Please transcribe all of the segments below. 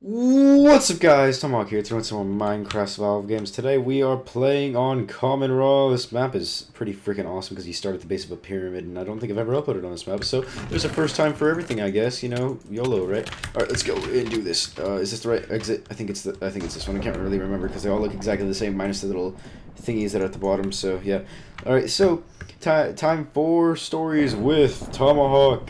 What's up, guys? Tomahawk here, throwing some more Minecraft survival games. Today we are playing on Common Raw. This map is pretty freaking awesome because you start at the base of a pyramid, and I don't think I've ever uploaded on this map, so there's a first time for everything, I guess. You know, YOLO, right? All right, let's go and do this. Is this the right exit? I think it's this one. I can't really remember because they all look exactly the same, minus the little thingies that are at the bottom. So yeah. All right, so time for stories with Tomahawk.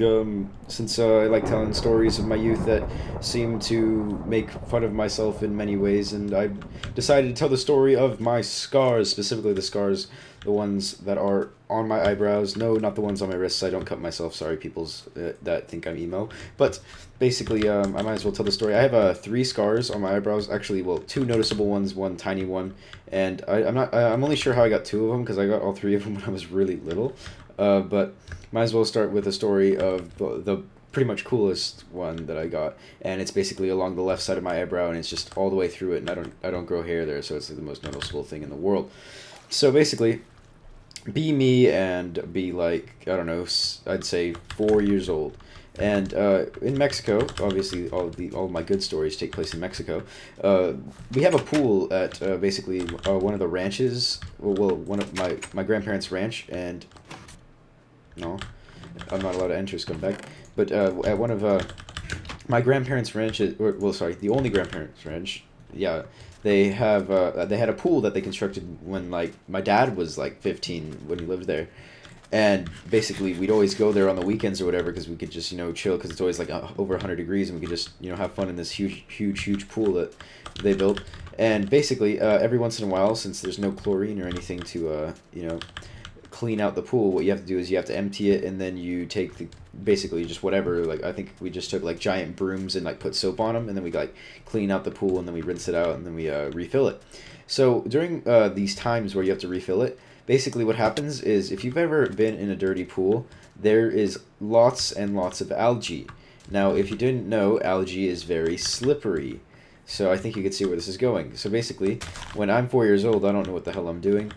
Since I like telling stories of my youth that seem to make fun of myself in many ways, and I decided to tell the story of my scars, specifically the scars, the ones that are on my eyebrows. No, not the ones on my wrists. I don't cut myself. Sorry, peoples that think I'm emo. But basically, I might as well tell the story. I have three scars on my eyebrows. Actually, well, two noticeable ones, one tiny one, and I'm only sure how I got two of them because I got all three of them when I was really little. But might as well start with a story of the pretty much coolest one that I got, and it's basically along the left side of my eyebrow, and it's just all the way through it, and I don't grow hair there, so it's like the most noticeable thing in the world. So basically, be me and be like, I don't know, I'd say 4 years old. And in Mexico, obviously, all of my good stories take place in Mexico. We have a pool at basically one of the ranches. Well, one of my grandparents' ranch, and no, I'm not allowed to enter. Come back. But at one of my grandparents' ranches, or, well, sorry, the only grandparents' ranch. Yeah, they had a pool that they constructed when like my dad was like 15 when he lived there, and basically we'd always go there on the weekends or whatever because we could just chill because it's always like over 100 degrees, and we could just have fun in this huge pool that they built. And basically every once in a while, since there's no chlorine or anything to clean out the pool, what you have to do is you have to empty it, and then you take the basically just whatever, like I think we just took like giant brooms and like put soap on them, and then we like clean out the pool, and then we rinse it out, and then we refill it. So during these times where you have to refill it, basically what happens is if you've ever been in a dirty pool, there is lots and lots of algae. Now if you didn't know, algae is very slippery, so I think you can see where this is going. So basically, when I'm 4 years old, I don't know what the hell I'm doing.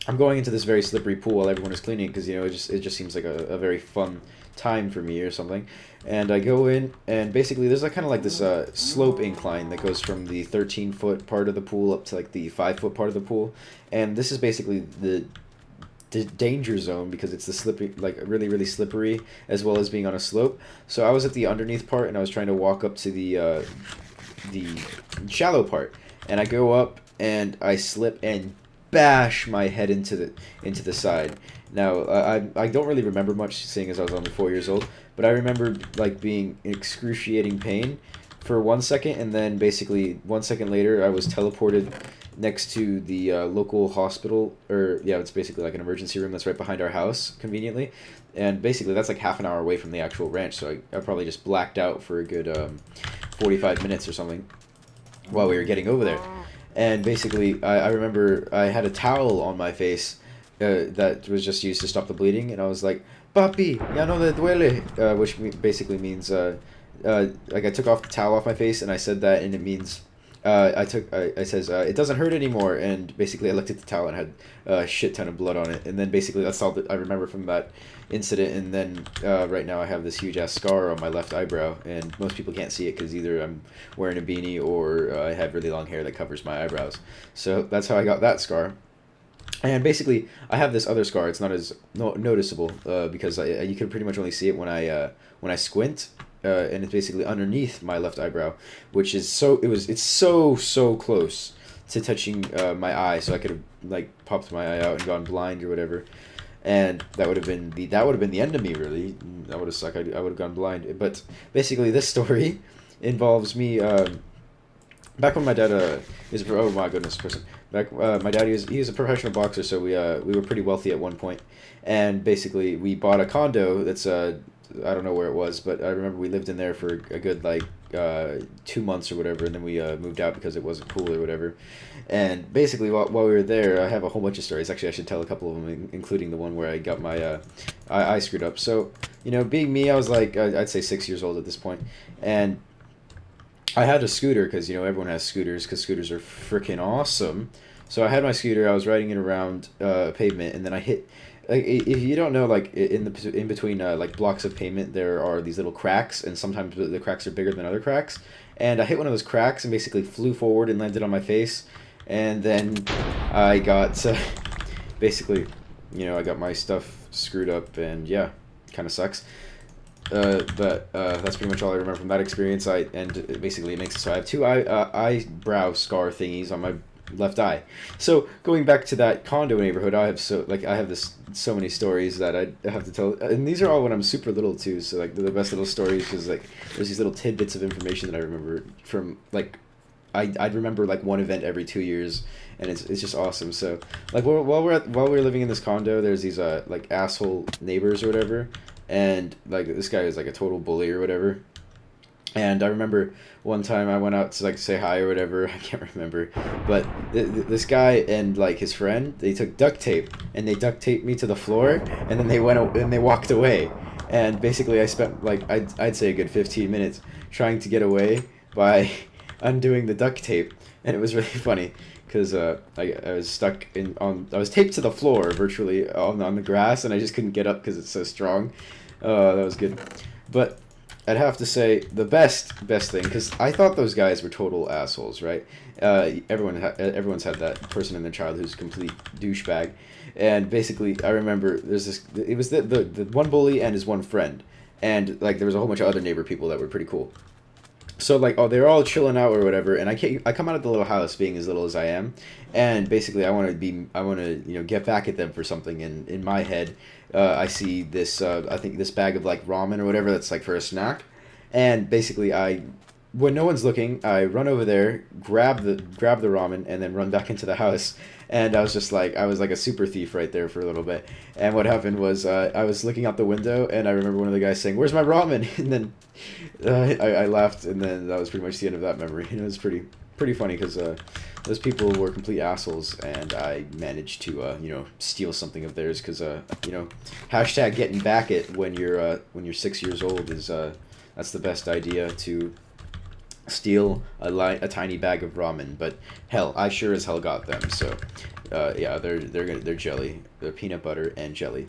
I'm going into this very slippery pool while everyone is cleaning because it just seems like a very fun time for me or something. And I go in, and basically there's like kind of like this slope incline that goes from the 13-foot part of the pool up to like the 5-foot part of the pool, and this is basically the danger zone because it's the slippery, like really slippery, as well as being on a slope. So I was at the underneath part, and I was trying to walk up to the shallow part, and I go up and I slip and bash my head into the side. Now I don't really remember much, seeing as I was only 4 years old, but I remember like being in excruciating pain for 1 second, and then basically 1 second later I was teleported next to the local hospital, or yeah, it's basically like an emergency room that's right behind our house conveniently, and basically that's like half an hour away from the actual ranch, so I probably just blacked out for a good 45 minutes or something while we were getting over there. And basically, I remember I had a towel on my face that was just used to stop the bleeding, and I was like, "Papi, ya no le duele," which basically means like I took off the towel off my face, and I said that, and it means I says it doesn't hurt anymore, and basically I looked at the towel and had a shit ton of blood on it, and then basically that's all that I remember from that incident. And then right now I have this huge ass scar on my left eyebrow, and most people can't see it because either I'm wearing a beanie or I have really long hair that covers my eyebrows. So that's how I got that scar. And basically, I have this other scar. It's not as noticeable because you can pretty much only see it when I squint, and it's basically underneath my left eyebrow, which is it's so close to touching my eye, so I could have like popped my eye out and gone blind or whatever, and that would have been the end of me, really. That would have sucked. I would have gone blind. But basically, this story involves me. Back when my dad is oh my goodness person back my dad he was a professional boxer, so we were pretty wealthy at one point, and basically we bought a condo that's I don't know where it was, but I remember we lived in there for a good like 2 months or whatever, and then we moved out because it wasn't cool or whatever. And basically while we were there, I have a whole bunch of stories. Actually, I should tell a couple of them, including the one where I got my eye screwed up. So being me, I was like I'd say 6 years old at this point, and I had a scooter because everyone has scooters because scooters are freaking awesome. So I had my scooter. I was riding it around pavement, and then I hit. Like if you don't know, like in between like blocks of pavement, there are these little cracks, and sometimes the cracks are bigger than other cracks. and I hit one of those cracks and basically flew forward and landed on my face, and then I got basically, I got my stuff screwed up, and yeah, kind of sucks. But that's pretty much all I remember from that experience. Basically it makes it so I have two eyebrow scar thingies on my left eye. So going back to that condo neighborhood, I have so many stories that I have to tell, and these are all when I'm super little too. So like the best little stories, because like there's these little tidbits of information that I remember from like I'd remember like one event every 2 years, and it's just awesome. So like while we're living in this condo, there's these like asshole neighbors or whatever, and like this guy is like a total bully or whatever. And I remember one time I went out to like say hi or whatever. I can't remember, but this guy and like his friend, they took duct tape and they duct taped me to the floor, and then they walked away. And basically I spent like I'd say a good 15 minutes trying to get away by undoing the duct tape, and it was really funny because I was stuck I was taped to the floor virtually on the grass, and I just couldn't get up because it's so strong. That was good, but I'd have to say the best thing, because I thought those guys were total assholes, right? Everyone's had that person in their childhood who's a complete douchebag, and basically I remember it was the one bully and his one friend, and like there was a whole bunch of other neighbor people that were pretty cool. So like, they're all chilling out or whatever, and I come out of the little house being as little as I am, and basically I want to get back at them for something. And in my head, I see this I think this bag of like ramen or whatever that's like for a snack, and basically when no one's looking, I run over there, grab the ramen, and then run back into the house. And I was like a super thief right there for a little bit. And what happened was I was looking out the window, and I remember one of the guys saying, "Where's my ramen?" And then I laughed, and then that was pretty much the end of that memory. It was pretty funny because those people were complete assholes, and I managed to steal something of theirs because hashtag getting back at when you're 6 years old is that's the best idea, to steal a tiny bag of ramen. But hell, I sure as hell got them. So yeah, they're jelly. They're peanut butter and jelly.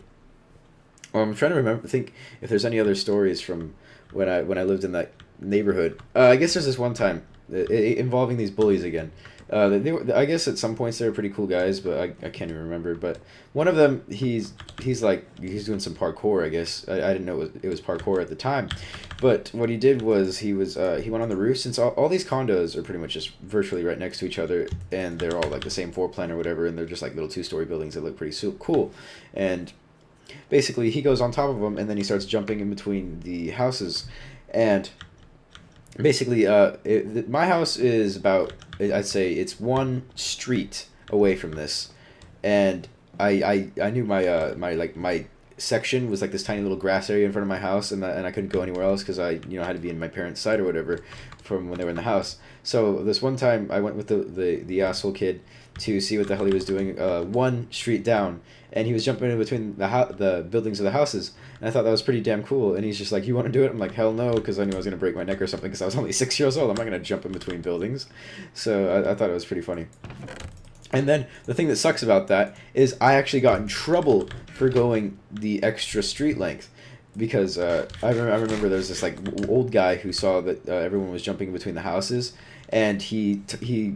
I'm trying to think if there's any other stories from when I lived in that neighborhood. I guess there's this one time involving these bullies again. I guess at some points they were pretty cool guys, but I can't even remember. But one of them, he's doing some parkour. I guess I didn't know it was parkour at the time, but what he did was he went on the roof, since all these condos are pretty much just virtually right next to each other, and they're all like the same floor plan or whatever, and they're just like little 2-story buildings that look pretty cool, and basically he goes on top of them, and then he starts jumping in between the houses, and basically my house is about, I'd say it's one street away from this, and I knew my section was like this tiny little grass area in front of my house, and I couldn't go anywhere else because I had to be in my parents' side or whatever from when they were in the house. So this one time I went with the asshole kid to see what the hell he was doing one street down, and he was jumping in between the buildings of the houses, and I thought that was pretty damn cool. And he's just like, "You want to do it?" I'm like, "Hell no," because I knew I was going to break my neck or something, because I was only 6 years old. I'm not going to jump in between buildings. So I thought it was pretty funny. And then the thing that sucks about that is I actually got in trouble for going the extra street length, because I remember there was this like old guy who saw that everyone was jumping in between the houses, and he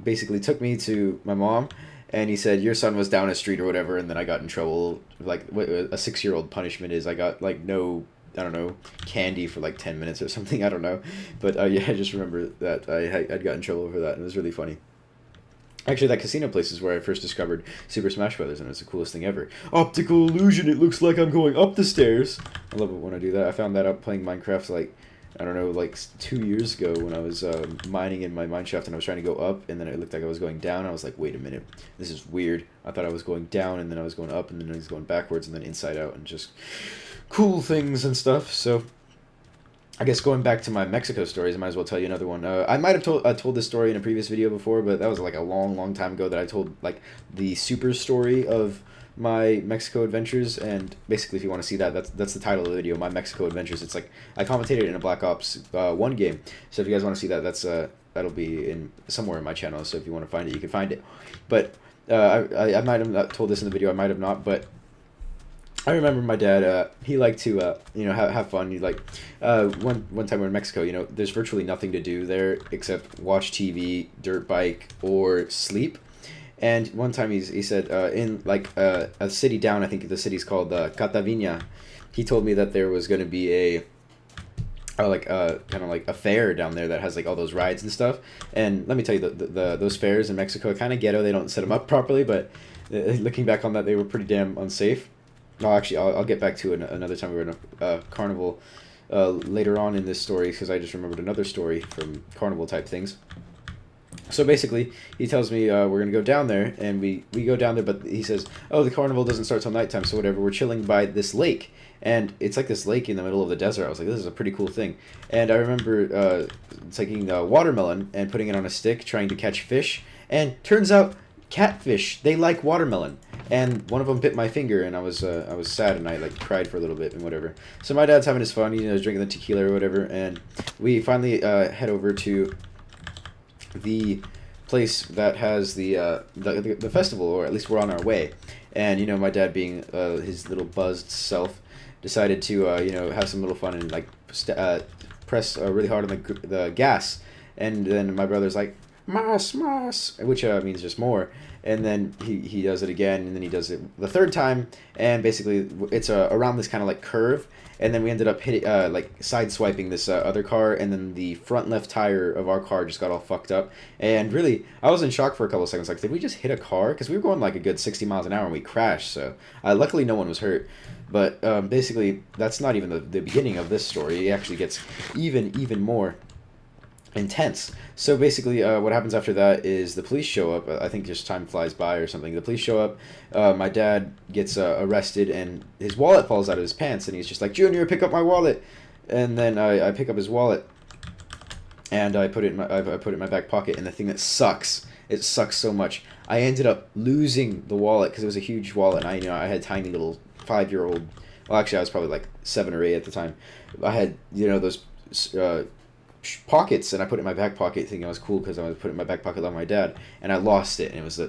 basically took me to my mom, and he said, "Your son was down a street," or whatever, and then I got in trouble. Like what a 6-year-old punishment is, I got like no, I don't know, candy for like 10 minutes or something. I don't know, but yeah, I just remember that I'd got in trouble for that, and it was really funny. Actually, that casino place is where I first discovered Super Smash Brothers, and it's the coolest thing ever. Optical illusion, it looks like I'm going up the stairs. I love it when I do that. I found that out playing Minecraft like, I don't know, like 2 years ago when I was mining in my mineshaft, and I was trying to go up, and then it looked like I was going down. I was like, wait a minute, this is weird. I thought I was going down, and then I was going up, and then I was going backwards, and then inside out, and just cool things and stuff. So I guess going back to my Mexico stories, I might as well tell you another one. I might have told this story in a previous video before, but that was like a long time ago that I told like the super story of my Mexico adventures. And basically, if you want to see that, that's the title of the video, My Mexico Adventures. It's like I commentated in a Black Ops 1 game. So if you guys want to see that, that'll be in somewhere in my channel. So if you want to find it, you can find it. But I might have not told this in the video. I might have not, but I remember my dad. He liked to, have fun. He like, one time we were in Mexico. There's virtually nothing to do there except watch TV, dirt bike, or sleep. And one time he said, in like a city down, I think the city's called Catavina. He told me that there was going to be kind of like a fair down there that has like all those rides and stuff. And let me tell you, those fairs in Mexico are kind of ghetto. They don't set them up properly, but looking back on that, they were pretty damn unsafe. No, actually, I'll get back to it another time. We were in a carnival later on in this story, because I just remembered another story from carnival type things. So basically, he tells me we're going to go down there, and we go down there, but he says, oh, the carnival doesn't start till nighttime, so whatever. We're chilling by this lake, and it's like this lake in the middle of the desert. I was like, this is a pretty cool thing. And I remember taking a watermelon and putting it on a stick, trying to catch fish, and turns out catfish, they like watermelon. And one of them bit my finger, and I was sad, and I like cried for a little bit and whatever. So my dad's having his fun, drinking the tequila or whatever, and we finally head over to the place that has the festival, or at least we're on our way. And my dad, being his little buzzed self, decided to have some little fun and like press really hard on the gas. And then my brother's like, mas, which means just more. And then he does it again, and then he does it the third time, and basically it's around this kind of like curve, and then we ended up hitting like side swiping this other car, and then the front left tire of our car just got all fucked up. And really, I was in shock for a couple of seconds, like, did we just hit a car? Because we were going like a good 60 miles an hour and we crashed. So luckily no one was hurt. But basically that's not even the beginning of this story. It actually gets even more intense. So basically what happens after that is the police show up. I think just time flies by or something. The police show up. My dad gets arrested, and his wallet falls out of his pants, and he's just like, Junior, pick up my wallet. And then I pick up his wallet, and I put it in my back pocket. And the thing that sucks, it sucks so much, I ended up losing the wallet, because it was a huge wallet, and I had tiny little 5-year-old, well, actually I was probably like 7 or 8 at the time. I had those pockets, and I put it in my back pocket thinking I was cool because I was putting it in my back pocket like my dad, and I lost it, and it was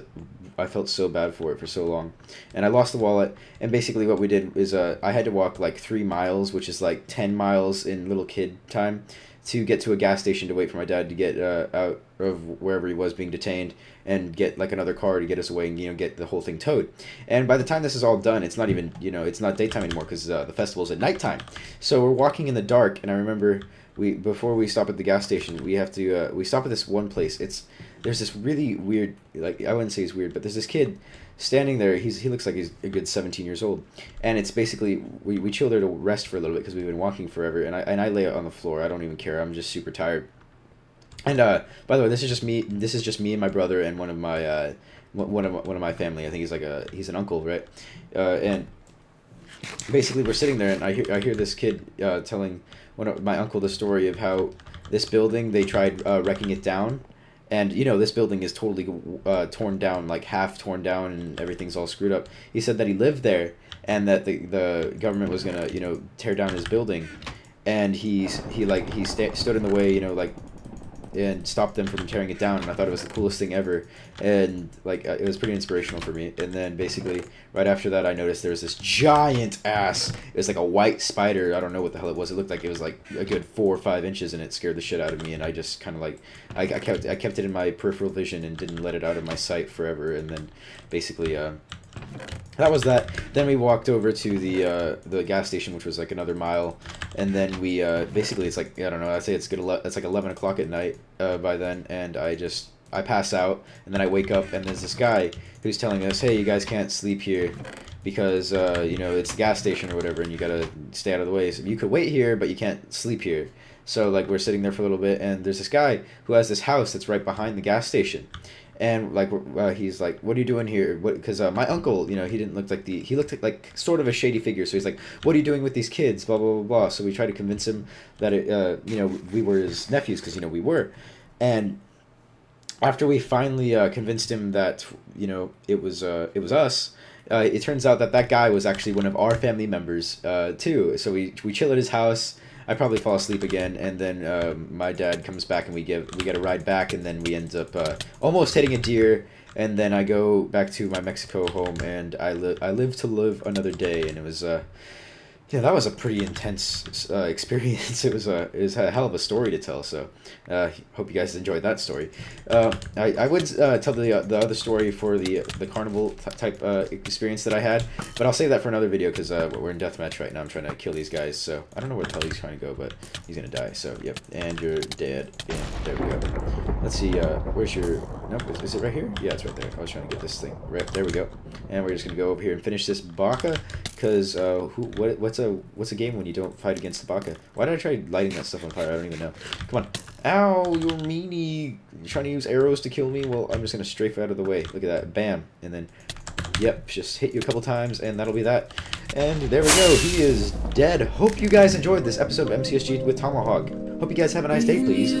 I felt so bad for it for so long. And I lost the wallet, and basically what we did is I had to walk like 3 miles, which is like 10 miles in little kid time, to get to a gas station to wait for my dad to get out of wherever he was being detained, and get like another car to get us away, and get the whole thing towed. And by the time this is all done, it's not even it's not daytime anymore, because the festival's at nighttime. So we're walking in the dark, and I remember before we stop at the gas station, we have to we stop at this one place. There's this really weird, like, I wouldn't say he's weird, but there's this kid standing there. He looks like he's a good 17 years old, and it's basically we chill there to rest for a little bit because we've been walking forever. And I lay on the floor. I don't even care. I'm just super tired. And by the way, this is just me. This is just me and my brother and one of my family. I think he's an uncle, right? And basically we're sitting there, and I hear this kid telling my uncle the story of how this building, they tried wrecking it down, and this building is totally torn down, like half torn down, and everything's all screwed up. He said that he lived there, and that the government was gonna tear down his building, and he stood in the way, and stopped them from tearing it down. And I thought it was the coolest thing ever, and it was pretty inspirational for me. And then basically right after that, I noticed there was this giant ass. It was like a white spider. I don't know what the hell it was. It looked like it was like a good 4 or 5 inches, and it scared the shit out of me. And I just kind of I kept it in my peripheral vision and didn't let it out of my sight forever. And then basically that was that. Then we walked over to the gas station, which was like another mile, and then we basically, it's like, I don't know, I'd say it's like 11 o'clock at night by then, and I pass out, and then I wake up, and there's this guy who's telling us, hey, you guys can't sleep here because it's the gas station or whatever, and you gotta stay out of the way. So you could wait here, but you can't sleep here. So we're sitting there for a little bit, and there's this guy who has this house that's right behind the gas station. And he's like, what are you doing here? Because my uncle, he didn't look like he looked like sort of a shady figure. So he's like, what are you doing with these kids? Blah blah blah blah. So we tried to convince him that we were his nephews, because we were. And after we finally convinced him that it was us, it turns out that guy was actually one of our family members too. So we chill at his house. I probably fall asleep again, and then my dad comes back, and we get a ride back, and then we end up almost hitting a deer, and then I go back to my Mexico home, and I live to live another day, and it was yeah, that was a pretty intense experience. It was a hell of a story to tell. So, hope you guys enjoyed that story. I would tell the other story for the carnival type experience that I had, but I'll save that for another video because we're in deathmatch right now. I'm trying to kill these guys, so I don't know where the hell he's trying to go, but he's gonna die. So, yep, and you're dead. And there we go. Let's see. Where's your? Nope. Is it right here? Yeah, it's right there. I was trying to get this thing right there. We go. And we're just gonna go over here and finish this baka, because what's a game when you don't fight against the baka? Why did I try lighting that stuff on fire? I don't even know. Come on. Ow, you're meanie. You're trying to use arrows to kill me? Well, I'm just gonna strafe out of the way. Look at that. Bam. And then, yep, just hit you a couple times, and that'll be that. And there we go. He is dead. Hope you guys enjoyed this episode of MCSG with Tomahawk. Hope you guys have a nice day, please.